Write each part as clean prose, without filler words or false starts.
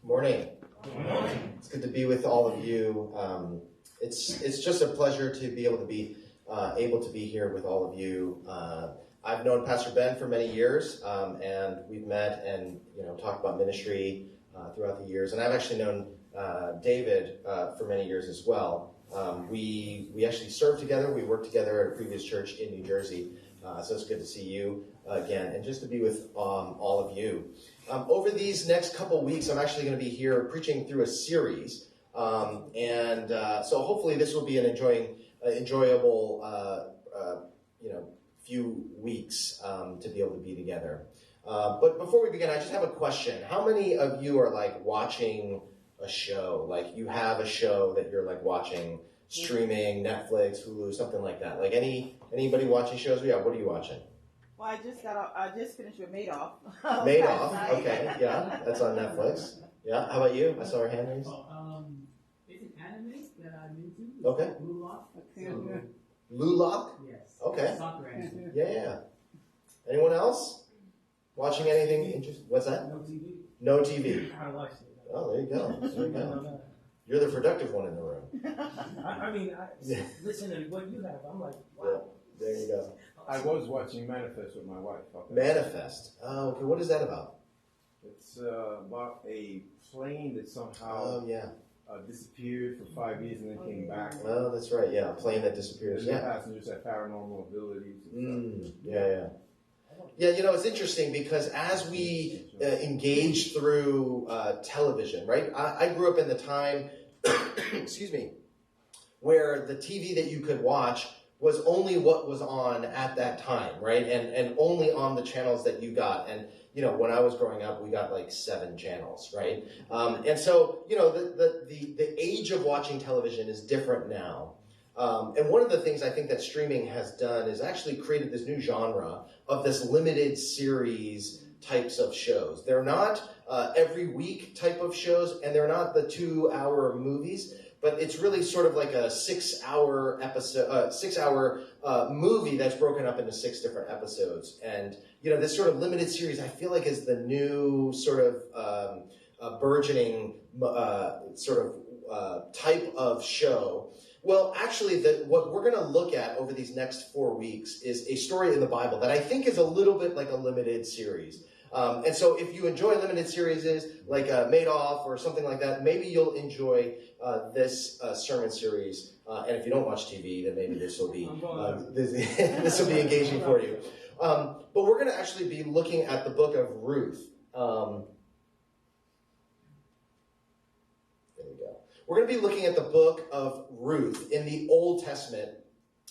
Morning. It's good to be with all of you. It's just a pleasure to be able to be here with all of you. I've known Pastor Ben for many years, and we've met and talked about ministry throughout the years. And I've actually known David for many years as well. We actually served together. We worked together at a previous church in New Jersey. So it's good to see you again, and just to be with all of you. Over these next couple weeks, I'm actually going to be here preaching through a series, so hopefully this will be an enjoyable, few weeks to be able to be together. But before we begin, I just have a question. How many of you are like watching a show? Like you have a show that you're like watching, streaming, Netflix, Hulu, something like that. Like anybody watching shows? Yeah, what are you watching? Well, I just finished with Madoff. Madoff, okay, yeah, that's on Netflix. Yeah, how about you? I saw her hand raised. It's an anime that I'm into. Okay. Lulock. Lulock? Yes. Okay. Soccer anime. Yeah. Anyone else? Watching anything interesting? What's that? No TV. No TV. I watched it. Oh, there you go. There you go. You're the productive one in the room. Listen to what you have. I'm like, wow. Yeah, there you go. I was watching Manifest with my wife. Okay. Manifest. Oh, okay. What is that about? It's about a plane that somehow disappeared for 5 years and then came back. Oh, that's right. Yeah, a plane that disappears. And the passengers have paranormal abilities. Yeah. Yeah, it's interesting because as we engage through television, right? I grew up in the time, excuse me, where the TV that you could watch was only what was on at that time, right? And only on the channels that you got. And, when I was growing up, we got like 7 channels, right? And so, the age of watching television is different now. And one of the things I think that streaming has done is actually created this new genre of this limited series types of shows. They're not every week type of shows, and they're not the 2-hour movies, but it's really sort of like a 6-hour episode, 6-hour movie that's broken up into 6 different episodes. And this sort of limited series, I feel like, is the new sort of burgeoning type of show. Well, actually, what we're going to look at over these next 4 weeks is a story in the Bible that I think is a little bit like a limited series. And so if you enjoy limited series like Madoff or something like that, maybe you'll enjoy this sermon series. And if you don't watch TV, then maybe this will be this will be engaging for you. But we're going to actually be looking at the book of Ruth. We're going to be looking at the book of Ruth in the Old Testament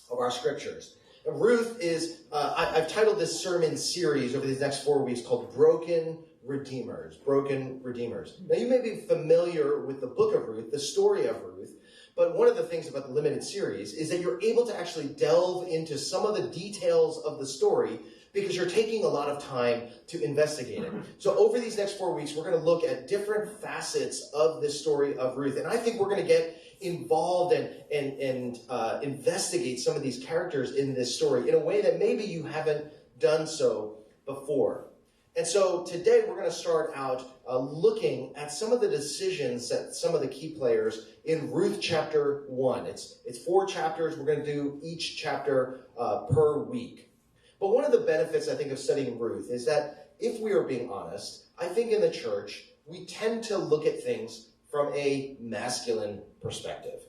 of our scriptures. And Ruth is, I've titled this sermon series over these next 4 weeks called Broken Redeemers. Broken Redeemers. Now, you may be familiar with the book of Ruth, the story of Ruth, but one of the things about the limited series is that you're able to actually delve into some of the details of the story because you're taking a lot of time to investigate it. So over these next 4 weeks, we're going to look at different facets of this story of Ruth. And I think we're going to get involved and investigate some of these characters in this story in a way that maybe you haven't done so before. And so today we're going to start out looking at some of the decisions that some of the key players in Ruth chapter 1. It's 4 chapters. We're going to do each chapter per week. But one of the benefits, I think, of studying Ruth is that if we are being honest, I think in the church, we tend to look at things from a masculine perspective.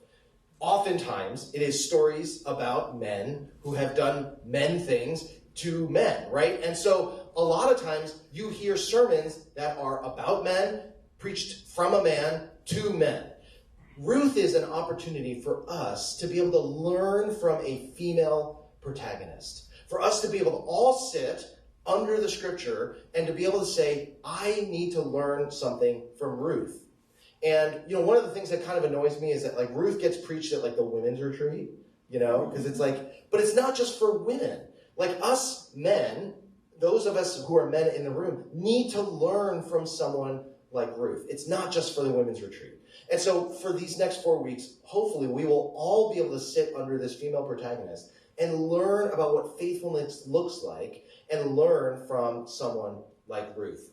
Oftentimes, it is stories about men who have done men things to men, right? And so a lot of times you hear sermons that are about men, preached from a man to men. Ruth is an opportunity for us to be able to learn from a female protagonist. For us to be able to all sit under the scripture and to be able to say, I need to learn something from Ruth. And, one of the things that kind of annoys me is that, like, Ruth gets preached at, like, the women's retreat, because it's like, but it's not just for women. Like, us men, those of us who are men in the room, need to learn from someone like Ruth. It's not just for the women's retreat. And so for these next 4 weeks, hopefully we will all be able to sit under this female protagonist and learn about what faithfulness looks like and learn from someone like Ruth.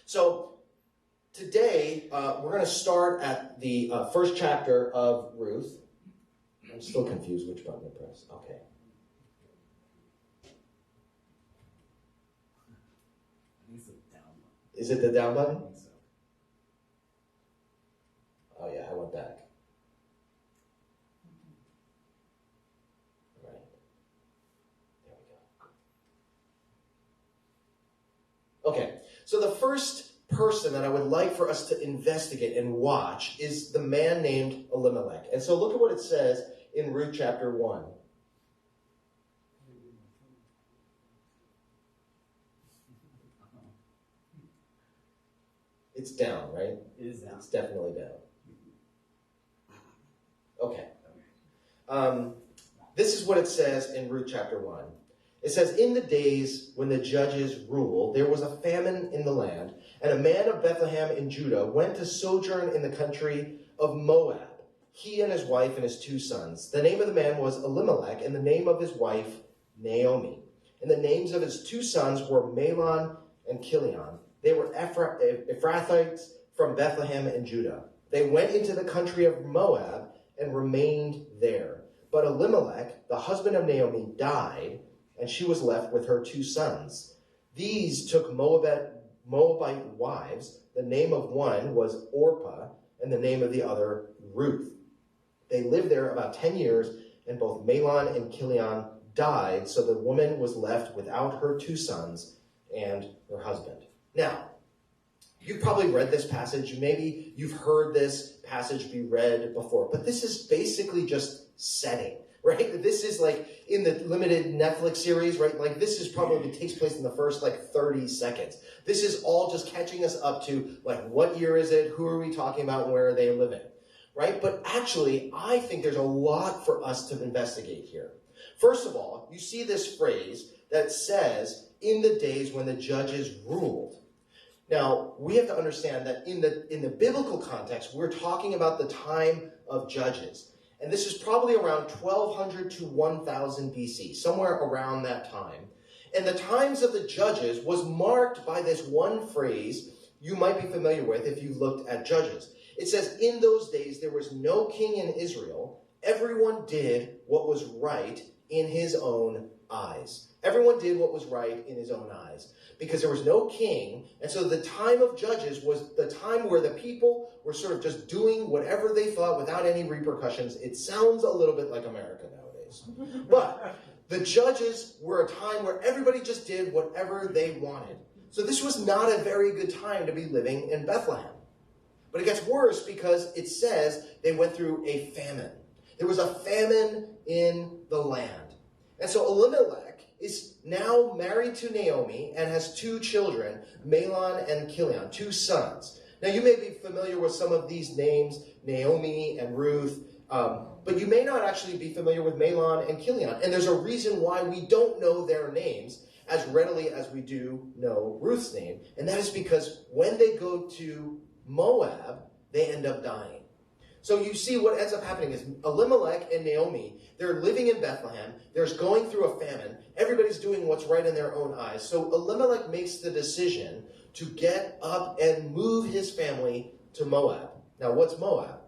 So Today, we're going to start at the first chapter of Ruth. I'm still confused which button to press. Okay. Is it the down button? I think so. Oh yeah, I went back. Right. There we go. Okay, so the first person that I would like for us to investigate and watch is the man named Elimelech. And so look at what it says in Ruth chapter 1. It's down, right? It is down. It's definitely down. Okay. This is what it says in Ruth chapter 1. It says, in the days when the judges ruled, there was a famine in the land, and a man of Bethlehem in Judah went to sojourn in the country of Moab, he and his wife and his 2 sons. The name of the man was Elimelech, and the name of his wife, Naomi. And the names of his 2 sons were Mahlon and Chilion. They were Ephrathites from Bethlehem and Judah. They went into the country of Moab and remained there. But Elimelech, the husband of Naomi, died, and she was left with her 2 sons. These took Moabite wives. The name of one was Orpah, and the name of the other Ruth. They lived there about 10 years, and both Mahlon and Chilion died, so the woman was left without her 2 sons and her husband. Now, you've probably read this passage. Maybe you've heard this passage be read before, but this is basically just setting, right? This is like in the limited Netflix series, right? Like this is probably takes place in the first 30 seconds. This is all just catching us up to what year is it? Who are we talking about? And where are they living, right? But actually, I think there's a lot for us to investigate here. First of all, you see this phrase that says, in the days when the judges ruled. Now, we have to understand that in the biblical context, we're talking about the time of Judges. And this is probably around 1200 to 1000 BC, somewhere around that time. And the times of the Judges was marked by this one phrase you might be familiar with if you looked at Judges. It says, in those days there was no king in Israel. Everyone did what was right in his own eyes. Everyone did what was right in his own eyes. Because there was no king, and so the time of Judges was the time where the people were sort of just doing whatever they thought without any repercussions. It sounds a little bit like America nowadays. But the Judges were a time where everybody just did whatever they wanted. So this was not a very good time to be living in Bethlehem. But it gets worse because it says they went through a famine. There was a famine in the land. And so Elimelech is now married to Naomi and has 2 children, Mahlon and Chilion, 2 sons. Now, you may be familiar with some of these names, Naomi and Ruth, but you may not actually be familiar with Mahlon and Chilion. And there's a reason why we don't know their names as readily as we do know Ruth's name. And that is because when they go to Moab, they end up dying. So you see what ends up happening is Elimelech and Naomi, they're living in Bethlehem. They're going through a famine. Everybody's doing what's right in their own eyes. So Elimelech makes the decision to get up and move his family to Moab. Now, what's Moab?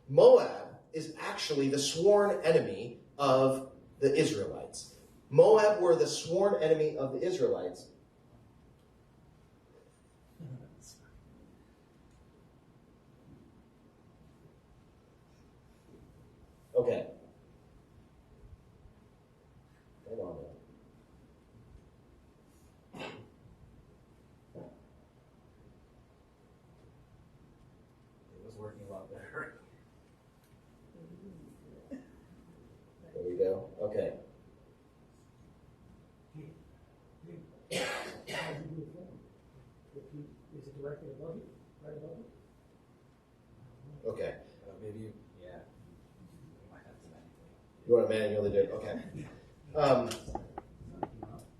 Moab is actually the sworn enemy of the Israelites. Moab were the sworn enemy of the Israelites. Okay. Hold on there. It was working a lot better. There we go. Okay. Is it directly above you? Right above you? Okay. Maybe, yeah. We might have to manually. You want to manually do it? Okay.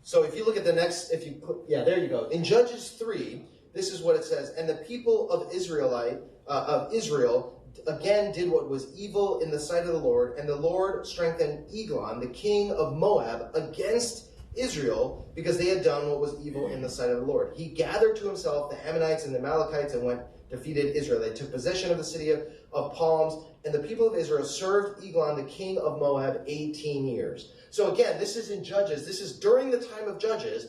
So if you look at the next, there you go. In Judges 3, this is what it says. And the people of Israel again did what was evil in the sight of the Lord, and the Lord strengthened Eglon, the king of Moab, against Israel because they had done what was evil in the sight of the Lord. He gathered to himself the Ammonites and the Amalekites and defeated Israel. They took possession of the city of palms, and the people of Israel served Eglon, the king of Moab, 18 years. So again, this is in Judges. This is during the time of Judges.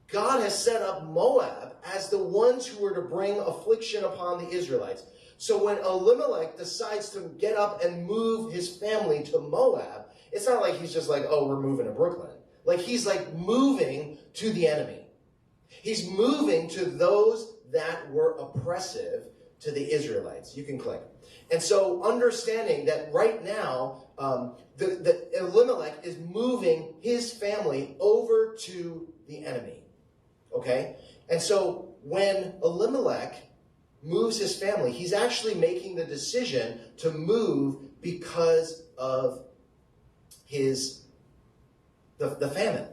God has set up Moab as the ones who were to bring affliction upon the Israelites. So when Elimelech decides to get up and move his family to Moab, it's not like he's just like, oh, we're moving to Brooklyn. Like he's like moving to the enemy. He's moving to those that were oppressive to the Israelites. You can click. And so understanding that right now, the Elimelech is moving his family over to the enemy. Okay? And so when Elimelech moves his family, he's actually making the decision to move because of the famine.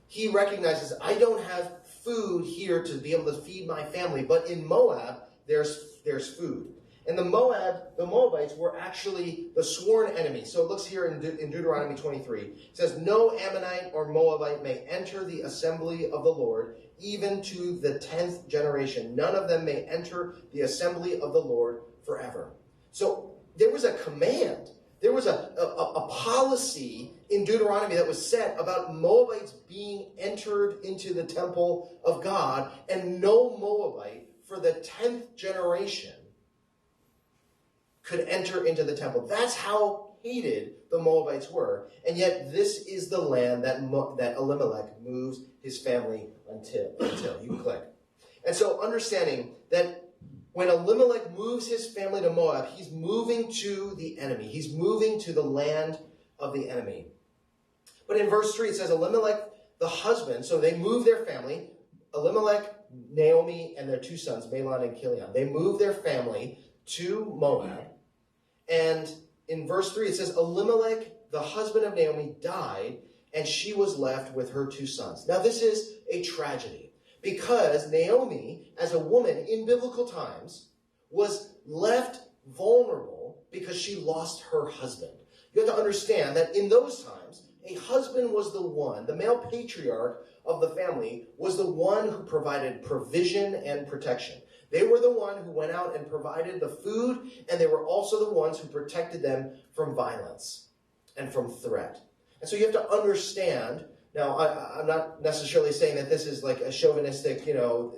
He recognizes, I don't have food here to be able to feed my family, but in Moab, there's food. And the Moabites were actually the sworn enemy. So it looks here in Deuteronomy 23. It says, no Ammonite or Moabite may enter the assembly of the Lord, even to the 10th generation. None of them may enter the assembly of the Lord forever. So there was a command. There was a policy in Deuteronomy that was set about Moabites being entered into the temple of God, and no Moabite for the 10th generation could enter into the temple. That's how hated the Moabites were. And yet this is the land that Elimelech moves his family until. You click. And so understanding that when Elimelech moves his family to Moab, he's moving to the enemy. He's moving to the land of the enemy. But in verse 3, it says Elimelech, the husband, so they move their family, Elimelech, Naomi, and their two sons, Mahlon and Chilion. They move their family to Moab. And in verse 3, it says, Elimelech, the husband of Naomi, died, and she was left with her two sons. Now, this is a tragedy, because Naomi, as a woman in biblical times, was left vulnerable because she lost her husband. You have to understand that in those times, a husband was the one, the male patriarch of the family, was the one who provided provision and protection. They were the one who went out and provided the food, and they were also the ones who protected them from violence and from threat. And so you have to understand, now I'm not necessarily saying that this is like a chauvinistic,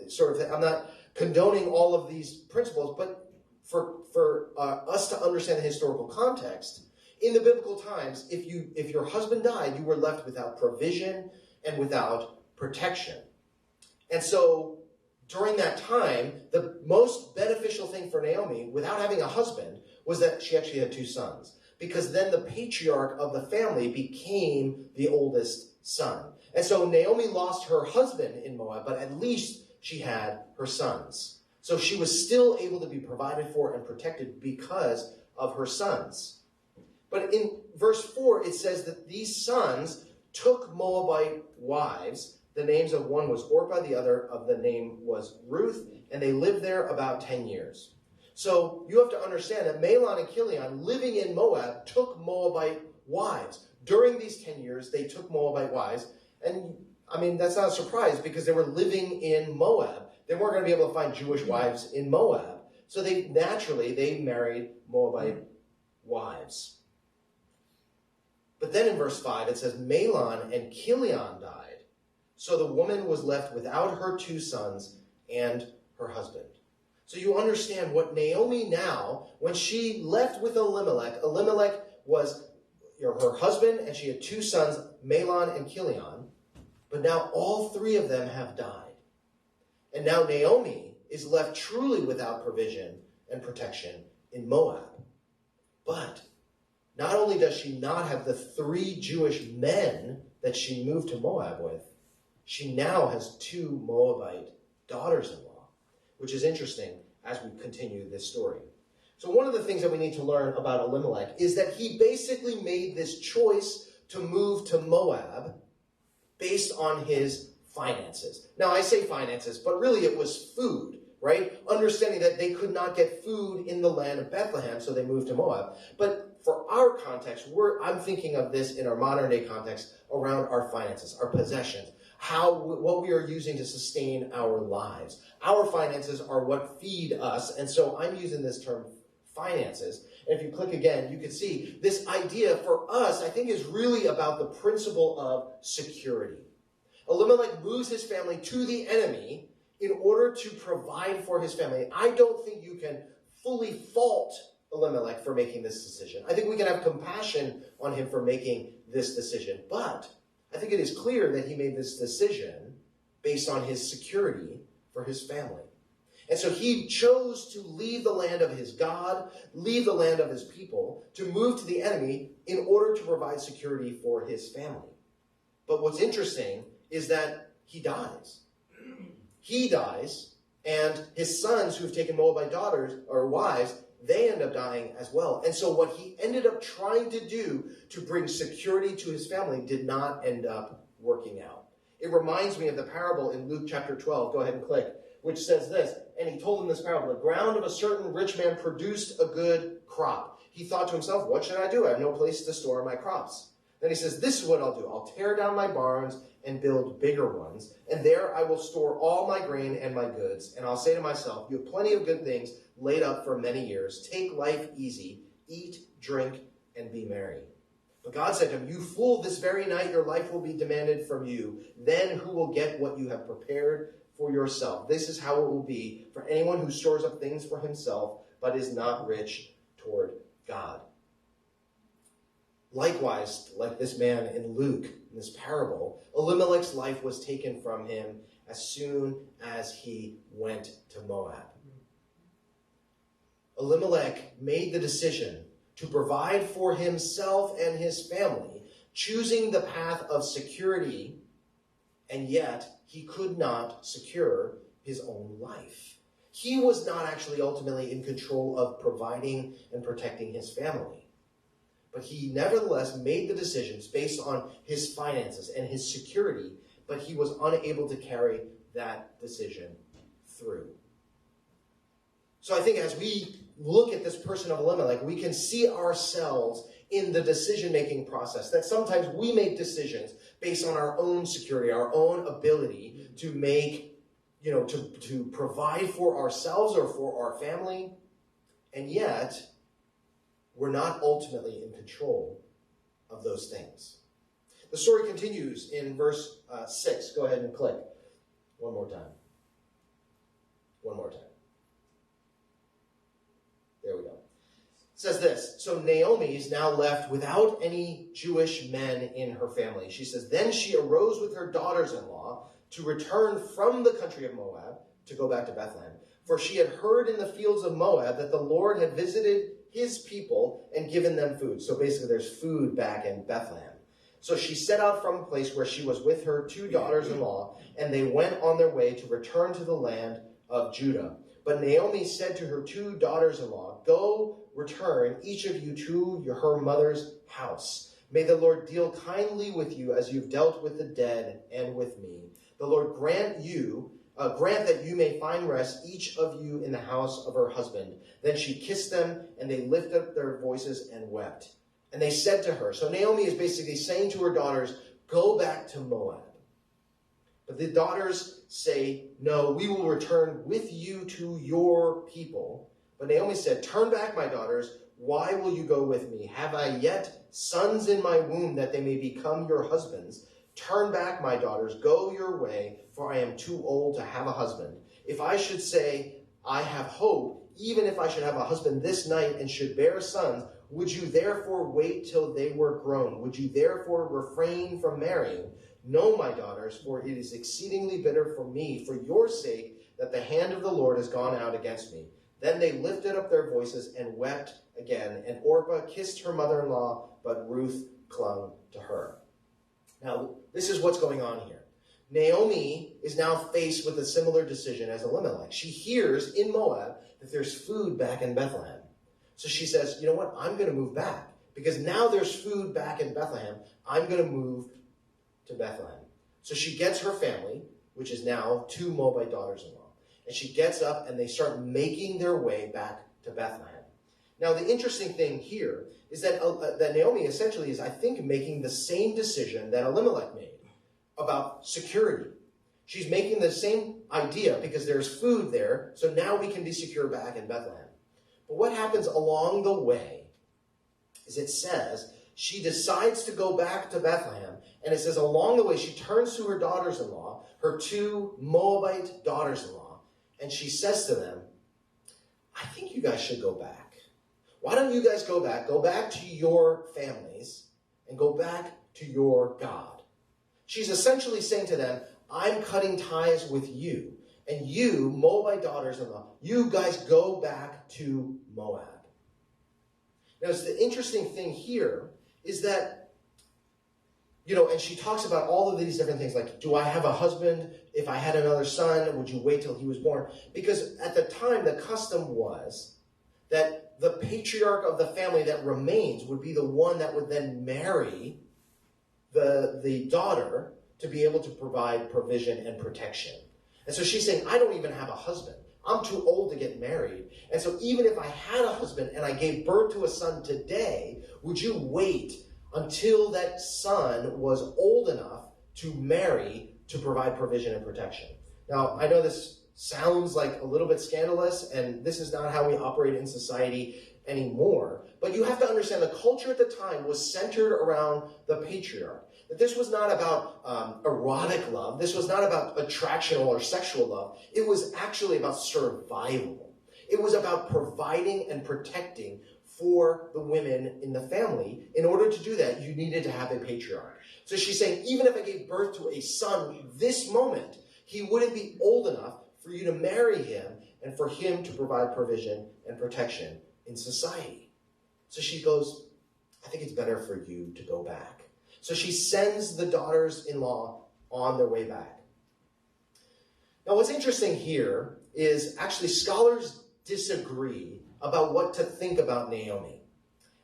sort of thing. I'm not condoning all of these principles, but for us to understand the historical context, in the biblical times, if your husband died, you were left without provision and without protection. And so during that time, the most beneficial thing for Naomi, without having a husband, was that she actually had two sons. Because then the patriarch of the family became the oldest son. And so Naomi lost her husband in Moab, but at least she had her sons. So she was still able to be provided for and protected because of her sons. But in verse 4, it says that these sons took Moabite wives. The names of one was Orpah, the other of the name was Ruth, and they lived there about 10 years. So you have to understand that Mahlon and Chilion, living in Moab, took Moabite wives. During these 10 years, they took Moabite wives. And, that's not a surprise because they were living in Moab. They weren't going to be able to find Jewish wives in Moab. So they married Moabite wives. But then in verse 5, it says, Mahlon and Chilion died. So the woman was left without her two sons and her husband. So you understand what Naomi now, when she left with Elimelech was her husband, and she had two sons, Mahlon and Chilion. But now all three of them have died. And now Naomi is left truly without provision and protection in Moab. But not only does she not have the three Jewish men that she moved to Moab with, she now has two Moabite daughters-in-law, which is interesting as we continue this story. So one of the things that we need to learn about Elimelech is that he basically made this choice to move to Moab based on his finances. Now, I say finances, but really it was food, right? Understanding that they could not get food in the land of Bethlehem, so they moved to Moab. But for our context, I'm thinking of this in our modern day context around our finances, our possessions. what we are using to sustain our lives. Our finances are what feed us, and so I'm using this term finances. And if you click again, you can see this idea for us, I think, is really about the principle of security. Elimelech moves his family to the enemy in order to provide for his family. I don't think you can fully fault Elimelech for making this decision. I think we can have compassion on him for making this decision. But I think it is clear that he made this decision based on his security for his family. And so he chose to leave the land of his God, leave the land of his people, to move to the enemy in order to provide security for his family. But what's interesting is that he dies. He dies, and his sons who've taken Moabite daughters or wives, they end up dying as well. And so what he ended up trying to do to bring security to his family did not end up working out. It reminds me of the parable in Luke chapter 12. Go ahead and click. Which says this, and he told them this parable: the ground of a certain rich man produced a good crop. He thought to himself, what should I do? I have no place to store my crops. Then he says, this is what I'll do. I'll tear down my barns and build bigger ones, and there I will store all my grain and my goods. And I'll say to myself, you have plenty of good things laid up for many years. Take life easy, eat, drink, and be merry. But God said to him, you fool, this very night your life will be demanded from you. Then who will get what you have prepared for yourself? This is how it will be for anyone who stores up things for himself, but is not rich toward God. Likewise, like this man in Luke, in this parable, Elimelech's life was taken from him as soon as he went to Moab. Elimelech made the decision to provide for himself and his family, choosing the path of security, and yet he could not secure his own life. He was not actually ultimately in control of providing and protecting his family. But he nevertheless made the decisions based on his finances and his security, but he was unable to carry that decision through. So I think as we look at this person of Elimelech, we can see ourselves in the decision-making process, that sometimes we make decisions based on our own security, our own ability to make, to provide for ourselves or for our family, and yet we're not ultimately in control of those things. The story continues in verse 6. Go ahead and click. One more time. There we go. It says this, so Naomi is now left without any Jewish men in her family. She says, then she arose with her daughters-in-law to return from the country of Moab, to go back to Bethlehem. For she had heard in the fields of Moab that the Lord had visited his people and given them food. So basically there's food back in Bethlehem. So she set out from a place where she was with her two daughters-in-law, and they went on their way to return to the land of Judah. But Naomi said to her two daughters-in-law, go return, each of you to her mother's house. May the Lord deal kindly with you as you've dealt with the dead and with me. The Lord grant that you may find rest, each of you in the house of her husband. Then she kissed them, and they lifted up their voices and wept. And they said to her, so Naomi is basically saying to her daughters, go back to Moab. But the daughters say, no, we will return with you to your people. But Naomi said, turn back, my daughters. Why will you go with me? Have I yet sons in my womb that they may become your husbands? Turn back, my daughters, go your way, for I am too old to have a husband. If I should say, I have hope, even if I should have a husband this night and should bear sons, would you therefore wait till they were grown? Would you therefore refrain from marrying? No, my daughters, for it is exceedingly bitter for me, for your sake, that the hand of the Lord has gone out against me. Then they lifted up their voices and wept again, and Orpah kissed her mother-in-law, but Ruth clung to her. Now, this is what's going on here. Naomi is now faced with a similar decision as Elimelech. She hears in Moab that there's food back in Bethlehem. So she says, you know what, I'm going to move back. Because now there's food back in Bethlehem, I'm going to move to Bethlehem. So she gets her family, which is now two Moabite daughters-in-law. And she gets up and they start making their way back to Bethlehem. Now, the interesting thing here is that Naomi essentially is, I think, making the same decision that Elimelech made. about security. She's making the same idea because there's food there, so now we can be secure back in Bethlehem. But what happens along the way is it says she decides to go back to Bethlehem, and it says along the way she turns to her daughters-in-law, her 2 Moabite daughters-in-law, and she says to them, I think you guys should go back. Why don't you guys go back to your families, and go back to your God? She's essentially saying to them, I'm cutting ties with you. And you, Moabite daughters-in-law, you guys go back to Moab. Now, the interesting thing here is that, and she talks about all of these different things, like, do I have a husband? If I had another son, would you wait till he was born? Because at the time, the custom was that the patriarch of the family that remains would be the one that would then marry the daughter to be able to provide provision and protection. And so she's saying, I don't even have a husband. I'm too old to get married. And so even if I had a husband and I gave birth to a son today, would you wait until that son was old enough to marry to provide provision and protection? Now, I know this sounds like a little bit scandalous, and this is not how we operate in society anymore. But you have to understand the culture at the time was centered around the patriarch. That this was not about erotic love. This was not about attractional or sexual love. It was actually about survival. It was about providing and protecting for the women in the family. In order to do that, you needed to have a patriarch. So she's saying, even if I gave birth to a son this moment, he wouldn't be old enough for you to marry him and for him to provide provision and protection in society. So she goes, I think it's better for you to go back. So she sends the daughters-in-law on their way back. Now, what's interesting here is actually scholars disagree about what to think about Naomi.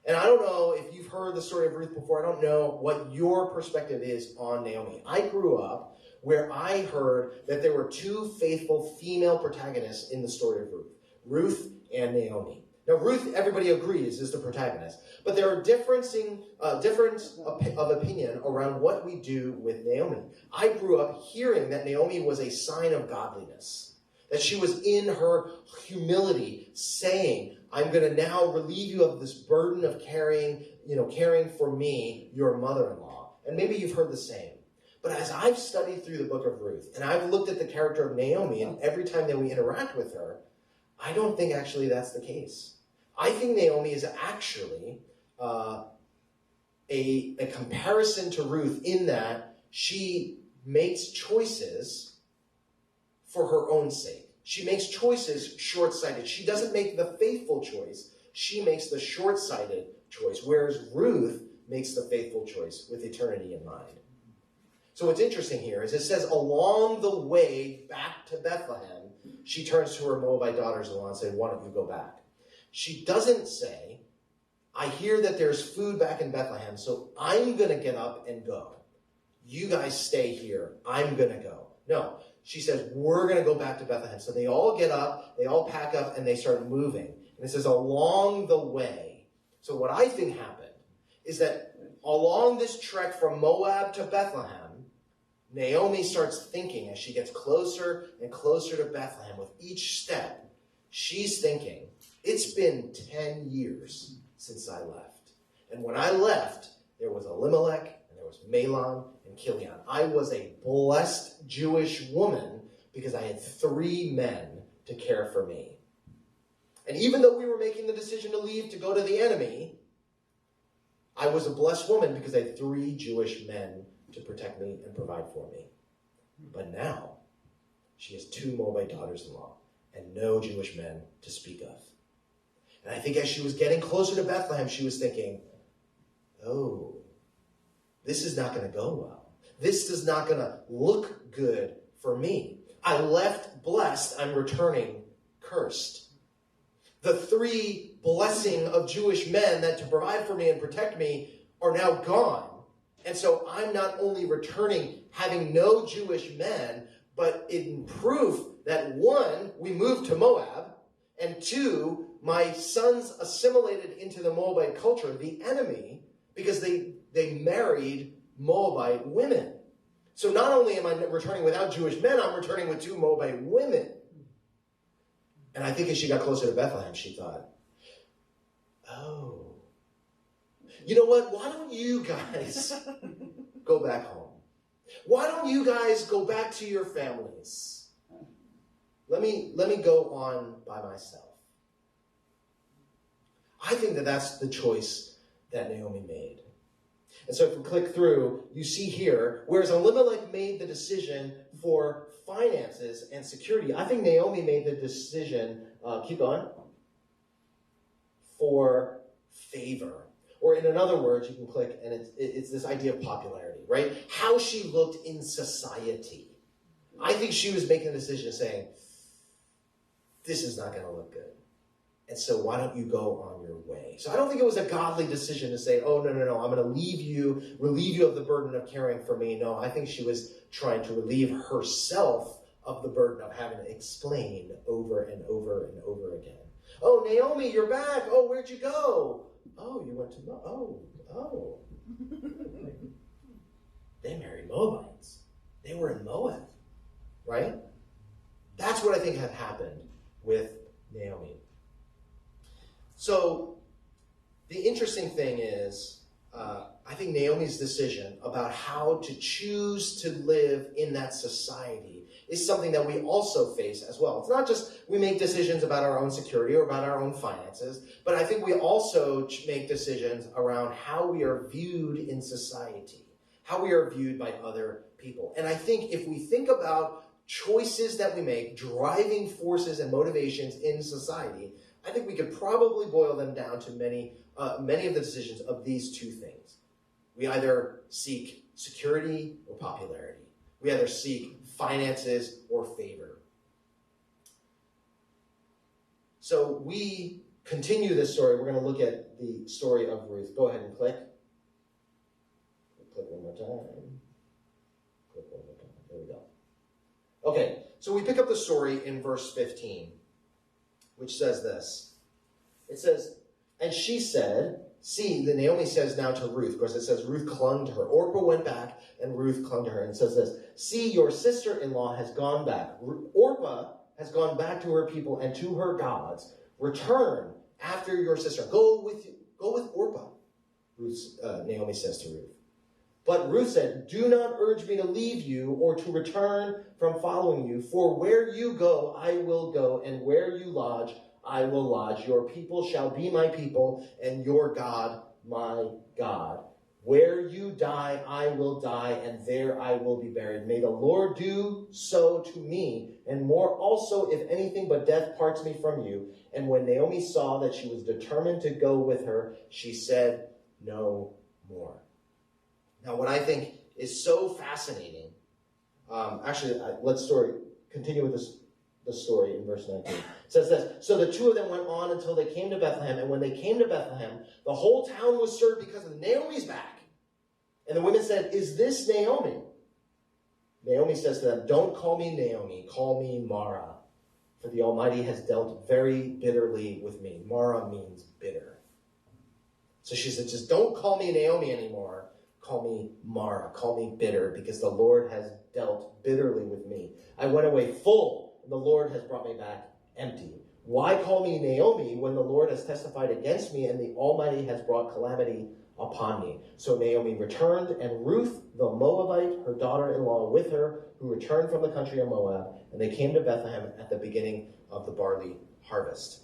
And I don't know if you've heard the story of Ruth before. I don't know what your perspective is on Naomi. I grew up where I heard that there were 2 faithful female protagonists in the story of Ruth. Ruth and Naomi. Now, Ruth, everybody agrees, is the protagonist. But there are difference of opinion around what we do with Naomi. I grew up hearing that Naomi was a sign of godliness. That she was in her humility saying, I'm going to now relieve you of this burden of caring for me, your mother-in-law. And maybe you've heard the same. But as I've studied through the book of Ruth, and I've looked at the character of Naomi, and every time that we interact with her, I don't think actually that's the case. I think Naomi is actually a comparison to Ruth in that she makes choices for her own sake. She makes choices short-sighted. She doesn't make the faithful choice. She makes the short-sighted choice, whereas Ruth makes the faithful choice with eternity in mind. So what's interesting here is it says along the way back to Bethlehem, she turns to her Moabite daughters-in-law and says, why don't you go back? She doesn't say, I hear that there's food back in Bethlehem, so I'm going to get up and go. You guys stay here. I'm going to go. No, she says, we're going to go back to Bethlehem. So they all get up, they all pack up, and they start moving. And it says along the way. So what I think happened is that along this trek from Moab to Bethlehem, Naomi starts thinking as she gets closer and closer to Bethlehem with each step, she's thinking, it's been 10 years since I left. And when I left, there was Elimelech, and there was Mahlon, and Chilion. I was a blessed Jewish woman because I had 3 men to care for me. And even though we were making the decision to leave to go to the enemy, I was a blessed woman because I had 3 Jewish men to protect me and provide for me. But now, she has 2 Moabite daughters-in-law and no Jewish men to speak of. And I think as she was getting closer to Bethlehem, she was thinking, oh, this is not going to go well. This is not going to look good for me. I left blessed, I'm returning cursed. The 3 blessing of Jewish men that to provide for me and protect me are now gone. And so I'm not only returning having no Jewish men, but in proof that 1, we moved to Moab, and 2, my sons assimilated into the Moabite culture, the enemy, because they married Moabite women. So not only am I returning without Jewish men, I'm returning with 2 Moabite women. And I think as she got closer to Bethlehem, she thought, oh, you know what? Why don't you guys go back home? Why don't you guys go back to your families? Let me go on by myself. I think that that's the choice that Naomi made. And so if we click through, you see here, whereas Elimelech made the decision for finances and security, I think Naomi made the decision, keep going, for favor. Or in other words, you can click, and it's this idea of popularity, right? How she looked in society. I think she was making a decision saying, this is not going to look good. And so why don't you go on your way? So I don't think it was a godly decision to say, oh, no, I'm going to relieve you of the burden of caring for me. No, I think she was trying to relieve herself of the burden of having to explain over and over and over again. Oh, Naomi, you're back. Oh, where'd you go? Oh, you went to oh. They married Moabites. They were in Moab, right? That's what I think had happened with Naomi. So the interesting thing is, I think Naomi's decision about how to choose to live in that society is something that we also face as well. It's not just we make decisions about our own security or about our own finances, but I think we also make decisions around how we are viewed in society, how we are viewed by other people. And I think if we think about choices that we make, driving forces and motivations in society, I think we could probably boil them down to many of the decisions of these 2 things. We either seek security or popularity. We either seek finances or favor. So we continue this story. We're going to look at the story of Ruth. Go ahead and click. Click one more time. Click one more time. There we go. Okay, so we pick up the story in verse 15, which says this. It says, and she said, see, the Naomi says now to Ruth, because it says Ruth clung to her. Orpah went back, and Ruth clung to her, and says this, see, your sister-in-law has gone back. Orpah has gone back to her people and to her gods. Return after your sister. Go with Orpah, Naomi says to Ruth. But Ruth said, do not urge me to leave you or to return from following you, for where you go, I will go, and where you lodge, I will lodge. Your people shall be my people, and your God, my God. Where you die, I will die, and there I will be buried. May the Lord do so to me, and more also, if anything but death parts me from you. And when Naomi saw that she was determined to go with her, she said no more. Now, what I think is so fascinating, let's continue with the story in verse 19. It says this, so the 2 of them went on until they came to Bethlehem, and when they came to Bethlehem, the whole town was stirred because of Naomi's back. And the women said, is this Naomi? Naomi says to them, don't call me Naomi, call me Mara, for the Almighty has dealt very bitterly with me. Mara means bitter. So she said, just don't call me Naomi anymore. Call me Mara, call me bitter, because the Lord has dealt bitterly with me. I went away full, and the Lord has brought me back empty. Why call me Naomi when the Lord has testified against me and the Almighty has brought calamity upon me? So Naomi returned, and Ruth, the Moabite, her daughter-in-law, with her, who returned from the country of Moab, and they came to Bethlehem at the beginning of the barley harvest.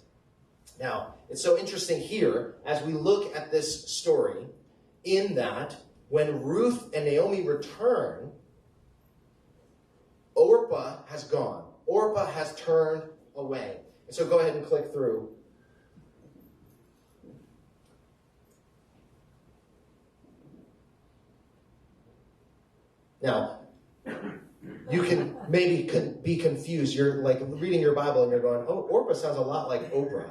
Now, it's so interesting here, as we look at this story, in that when Ruth and Naomi return, Orpah has gone. Orpah has turned away. And so go ahead and click through. Now, you can maybe be confused. You're like reading your Bible and you're going, oh, Orpah sounds a lot like Oprah,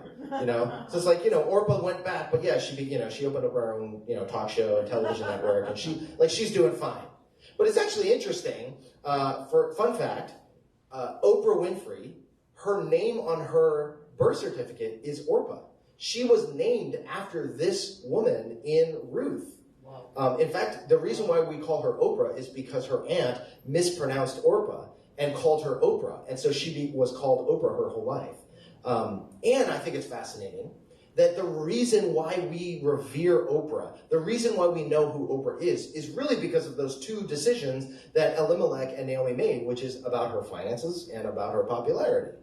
So it's like, Orpah went back, but yeah, she opened up her own, talk show and television network, and she's doing fine. But it's actually interesting, for fun fact, Oprah Winfrey, her name on her birth certificate is Orpah. She was named after this woman in Ruth. Wow. In fact, the reason why we call her Oprah is because her aunt mispronounced Orpah and called her Oprah. And so she was called Oprah her whole life. And I think it's fascinating that the reason why we revere Oprah, the reason why we know who Oprah is really because of those two decisions that Elimelech and Naomi made, which is about her finances and about her popularity,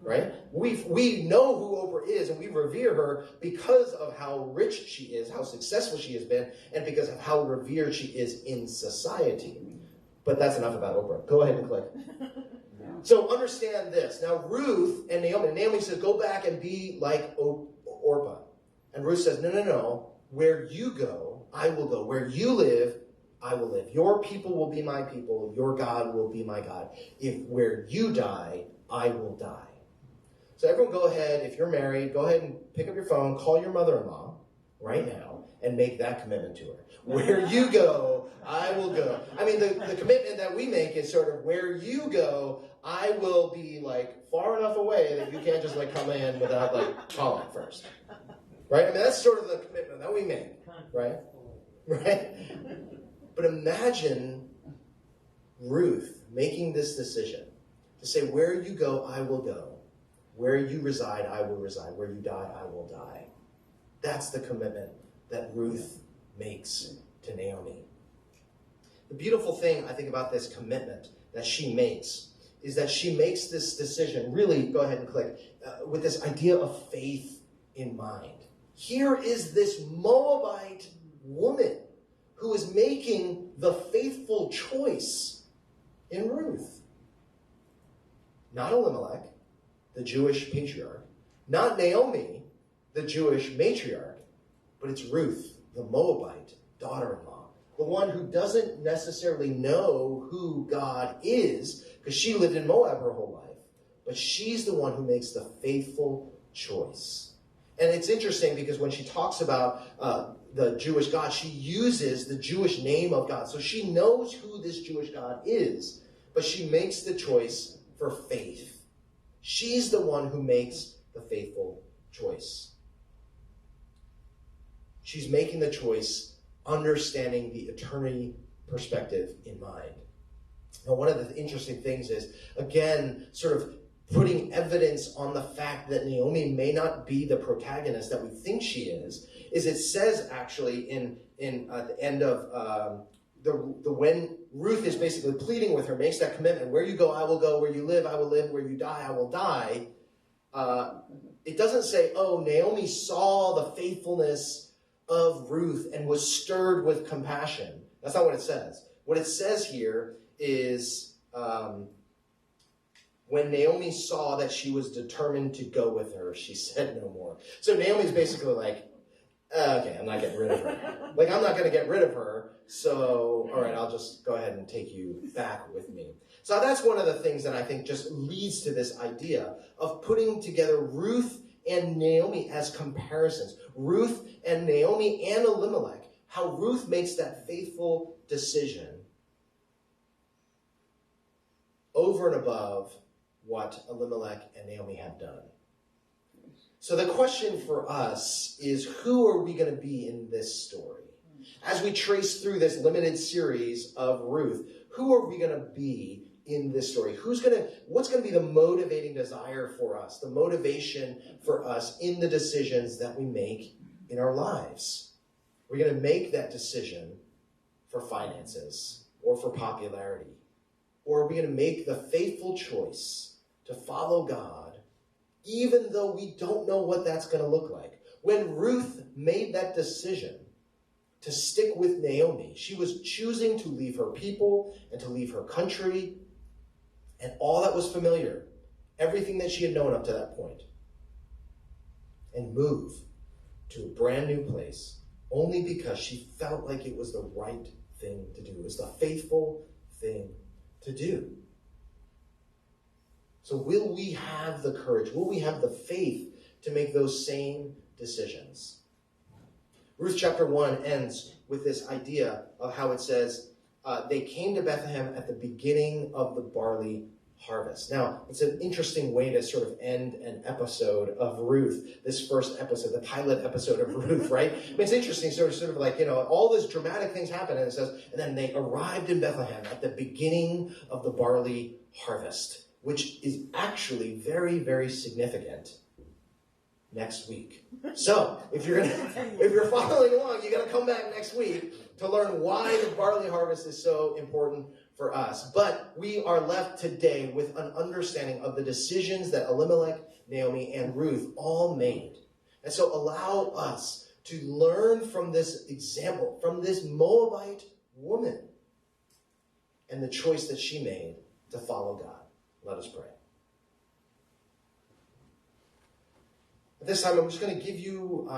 right? We know who Oprah is, and we revere her because of how rich she is, how successful she has been, and because of how revered she is in society. But that's enough about Oprah. Go ahead and click. So understand this. Now, Ruth and Naomi says, go back and be like Orpah. And Ruth says, no. Where you go, I will go. Where you live, I will live. Your people will be my people. Your God will be my God. If where you die, I will die. So everyone go ahead, if you're married, go ahead and pick up your phone, call your mother-in-law right now, and make that commitment to her. Where you go, I will go. I mean, the commitment that we make is sort of where you go, I will be like far enough away that you can't just like come in without like calling first. Right? I mean, that's sort of the commitment that we make. Right? Right? But imagine Ruth making this decision to say, where you go, I will go. Where you reside, I will reside. Where you die, I will die. That's the commitment that Ruth makes to Naomi. The beautiful thing, I think, about this commitment that she makes is that she makes this decision, really, go ahead and click, with this idea of faith in mind. Here is this Moabite woman who is making the faithful choice in Ruth. Not Elimelech, the Jewish patriarch, not Naomi, the Jewish matriarch, but it's Ruth, the Moabite daughter-in-law, the one who doesn't necessarily know who God is, because she lived in Moab her whole life, but she's the one who makes the faithful choice. And it's interesting because when she talks about the Jewish God, she uses the Jewish name of God. So she knows who this Jewish God is, but she makes the choice for faith. She's the one who makes the faithful choice. She's making the choice understanding the eternity perspective in mind. Now, one of the interesting things is, again, sort of putting evidence on the fact that Naomi may not be the protagonist that we think she is it says actually in the end of when Ruth is basically pleading with her, makes that commitment, where you go, I will go, where you live, I will live, where you die, I will die. It doesn't say, oh, Naomi saw the faithfulness of Ruth and was stirred with compassion. That's not what it says. What it says here is when Naomi saw that she was determined to go with her, she said no more. So Naomi's basically like, okay, I'm not getting rid of her. Like, I'm not going to get rid of her, so, all right, I'll just go ahead and take you back with me. So that's one of the things that I think just leads to this idea of putting together Ruth and Naomi as comparisons. Ruth and Naomi and Elimelech. How Ruth makes that faithful decision over and above what Elimelech and Naomi have done. So the question for us is, who are we going to be in this story? As we trace through this limited series of Ruth, who are we going to be in this story? What's going to be the motivating desire for us, the motivation for us in the decisions that we make in our lives? We're going to make that decision for finances or for popularity? Or are we going to make the faithful choice to follow God, even though we don't know what that's going to look like? When Ruth made that decision to stick with Naomi, she was choosing to leave her people and to leave her country and all that was familiar, everything that she had known up to that point, and move to a brand new place only because she felt like it was the right thing to do. It was the faithful thing to do. So will we have the courage? Will we have the faith to make those same decisions? Ruth chapter 1 ends with this idea of how it says, they came to Bethlehem at the beginning of the barley harvest. Now, it's an interesting way to sort of end an episode of Ruth, this first episode, the pilot episode of Ruth, right? I mean, it's interesting, sort of like, all these dramatic things happen, and it says, and then they arrived in Bethlehem at the beginning of the barley harvest, which is actually very, very significant next week. So, if you're following along, you got to come back next week to learn why the barley harvest is so important for us. But we are left today with an understanding of the decisions that Elimelech, Naomi, and Ruth all made. And so allow us to learn from this example, from this Moabite woman, and the choice that she made to follow God. Let us pray. At this time, I'm just going to give you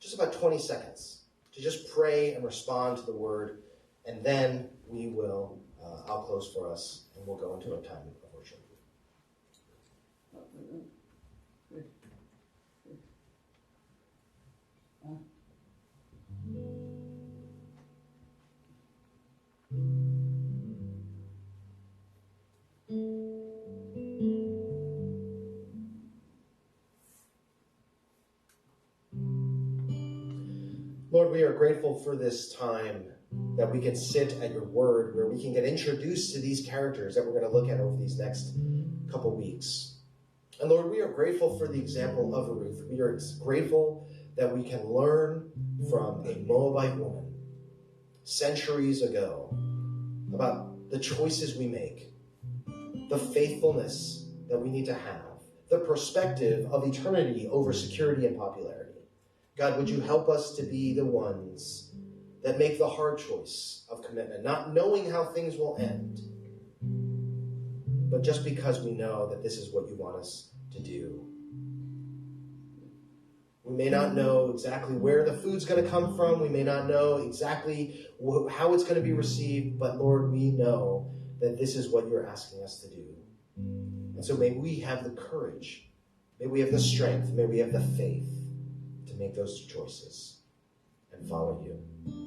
just about 20 seconds to just pray and respond to the word, and then we will, I'll close for us, and we'll go into a time of worship. Lord, we are grateful for this time that we can sit at your word, where we can get introduced to these characters that we're going to look at over these next couple weeks. And Lord, we are grateful for the example of Ruth. We are grateful that we can learn from a Moabite woman centuries ago about the choices we make, the faithfulness that we need to have, the perspective of eternity over security and popularity. God, would you help us to be the ones that make the hard choice of commitment, not knowing how things will end, but just because we know that this is what you want us to do. We may not know exactly where the food's going to come from. We may not know exactly how it's going to be received, but Lord, we know that this is what you're asking us to do. And so may we have the courage, may we have the strength, may we have the faith to make those choices and follow you.